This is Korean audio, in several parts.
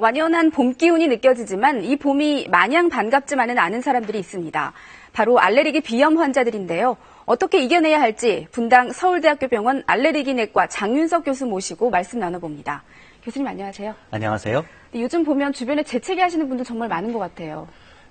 완연한 봄 기운이 느껴지지만 이 봄이 마냥 반갑지만은 않은 사람들이 있습니다. 바로 알레르기 비염 환자들인데요. 어떻게 이겨내야 할지 분당 서울대학교 병원 알레르기내과 장윤석 교수 모시고 말씀 나눠봅니다. 교수님 안녕하세요. 안녕하세요. 요즘 보면 주변에 재채기 하시는 분들 정말 많은 것 같아요.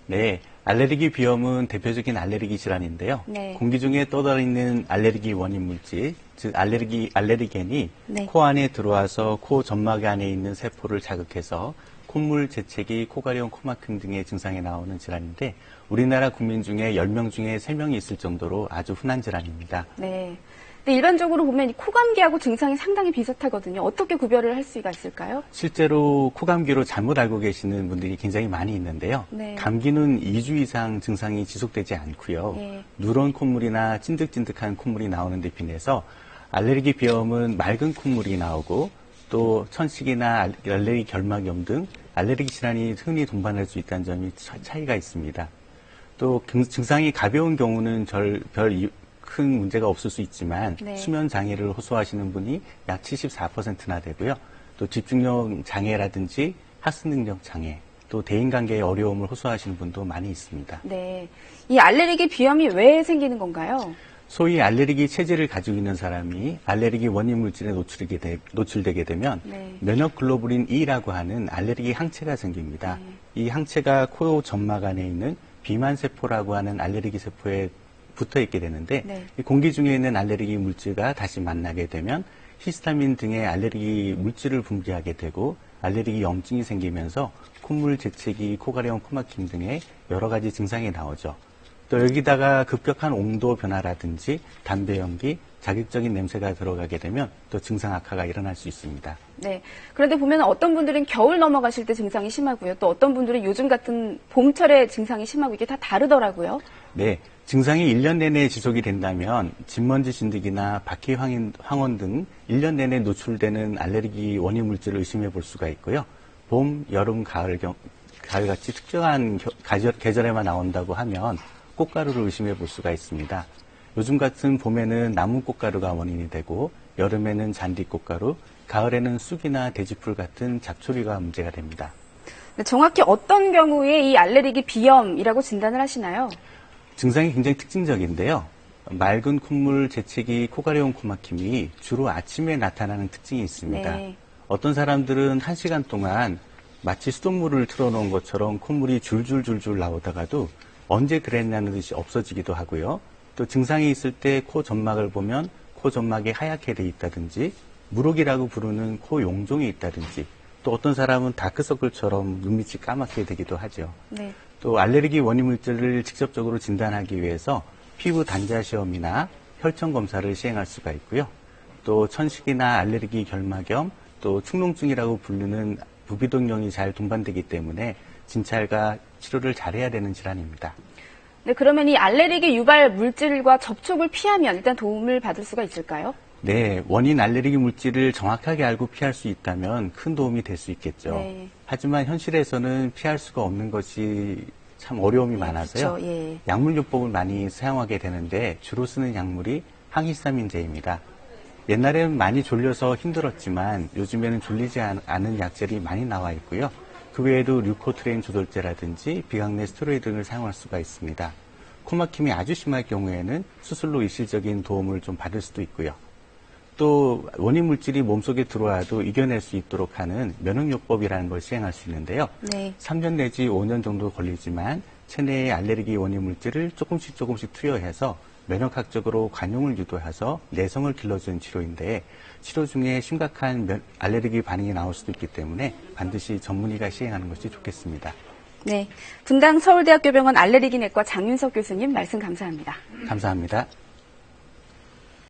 네, 알레르기 비염은 대표적인 알레르기 질환인데요. 네. 공기 중에 떠다니는 알레르기 원인 물질, 즉 알레르겐이 네. 코 안에 들어와서 코 점막 안에 있는 세포를 자극해서 콧물, 재채기, 코가려움, 코막힘 등의 증상이 나오는 질환인데 우리나라 국민 중에 10명 중에 3명이 있을 정도로 아주 흔한 질환입니다. 네. 근데 일반적으로 보면 이 코감기하고 증상이 상당히 비슷하거든요. 어떻게 구별을 할 수가 있을까요? 실제로 코감기로 잘못 알고 계시는 분들이 굉장히 많이 있는데요. 네. 감기는 2주 이상 증상이 지속되지 않고요. 네. 누런 콧물이나 찐득찐득한 콧물이 나오는 데 비해서 알레르기 비염은 맑은 콧물이 나오고 또 천식이나 알레르기 결막염 등 알레르기 질환이 흔히 동반할 수 있다는 점이 차이가 있습니다. 또 증상이 가벼운 경우는 별 큰 문제가 없을 수 있지만 네. 수면 장애를 호소하시는 분이 약 74%나 되고요. 또 집중력 장애라든지 학습 능력 장애, 또 대인관계의 어려움을 호소하시는 분도 많이 있습니다. 네. 이 알레르기 비염이 왜 생기는 건가요? 소위 알레르기 체질을 가지고 있는 사람이 알레르기 원인 물질에 노출되게 되면 네. 면역 글로불린 E라고 하는 알레르기 항체가 생깁니다. 이 항체가 코 점막 안에 있는 비만 세포라고 하는 알레르기 세포에 붙어 있게 되는데 네. 이 공기 중에 있는 알레르기 물질과 다시 만나게 되면 히스타민 등의 알레르기 물질을 분비하게 되고 알레르기 염증이 생기면서 콧물, 재채기, 코가려움, 코막힘 등의 여러 가지 증상이 나오죠. 또 여기다가 급격한 온도 변화라든지 담배 연기, 자극적인 냄새가 들어가게 되면 또 증상 악화가 일어날 수 있습니다. 네. 그런데 보면 어떤 분들은 겨울 넘어가실 때 증상이 심하고요. 또 어떤 분들은 요즘 같은 봄철에 증상이 심하고 이게 다 다르더라고요. 네. 증상이 1년 내내 지속이 된다면 진먼지 진드기나 바퀴 황혼 등 1년 내내 노출되는 알레르기 원인 물질을 의심해 볼 수가 있고요. 봄, 여름, 가을같이 특정한 계절에만 나온다고 하면 꽃가루를 의심해 볼 수가 있습니다. 요즘 같은 봄에는 나무 꽃가루가 원인이 되고 여름에는 잔디 꽃가루, 가을에는 쑥이나 돼지풀 같은 잡초리가 문제가 됩니다. 정확히 어떤 경우에 이 알레르기 비염이라고 진단을 하시나요? 증상이 굉장히 특징적인데요. 맑은 콧물, 재채기, 코가려움, 코막힘이 주로 아침에 나타나는 특징이 있습니다. 네. 어떤 사람들은 1시간 동안 마치 수돗물을 틀어놓은 것처럼 콧물이 줄줄줄줄 나오다가도 언제 그랬냐는 듯이 없어지기도 하고요. 또 증상이 있을 때 코 점막을 보면 코 점막이 하얗게 돼 있다든지 물혹이라고 부르는 코 용종이 있다든지 또 어떤 사람은 다크서클처럼 눈밑이 까맣게 되기도 하죠. 네. 또 알레르기 원인 물질을 직접적으로 진단하기 위해서 피부 단자 시험이나 혈청 검사를 시행할 수가 있고요. 또 천식이나 알레르기 결막염, 또 축농증이라고 부르는 부비동염이 잘 동반되기 때문에 진찰과 치료를 잘해야 되는 질환입니다. 네, 그러면 이 알레르기 유발 물질과 접촉을 피하면 일단 도움을 받을 수가 있을까요? 네, 원인 알레르기 물질을 정확하게 알고 피할 수 있다면 큰 도움이 될 수 있겠죠. 네. 하지만 현실에서는 피할 수가 없는 것이 참 어려움이 많아서요. 그렇죠. 예. 약물요법을 많이 사용하게 되는데 주로 쓰는 약물이 항히스타민제입니다. 옛날에는 많이 졸려서 힘들었지만 요즘에는 졸리지 않은 약제들이 많이 나와 있고요. 그 외에도 류코트레인 조절제라든지 비강내 스테로이드 등을 사용할 수가 있습니다. 코막힘이 아주 심할 경우에는 수술로 일시적인 도움을 좀 받을 수도 있고요. 또 원인 물질이 몸속에 들어와도 이겨낼 수 있도록 하는 면역요법이라는 걸 시행할 수 있는데요. 네. 3년 내지 5년 정도 걸리지만 체내의 알레르기 원인 물질을 조금씩 투여해서 면역학적으로 관용을 유도해서 내성을 길러주는 치료인데 치료 중에 심각한 알레르기 반응이 나올 수도 있기 때문에 반드시 전문의가 시행하는 것이 좋겠습니다. 네. 분당 서울대학교 병원 알레르기내과 장윤석 교수님 말씀 감사합니다. 감사합니다.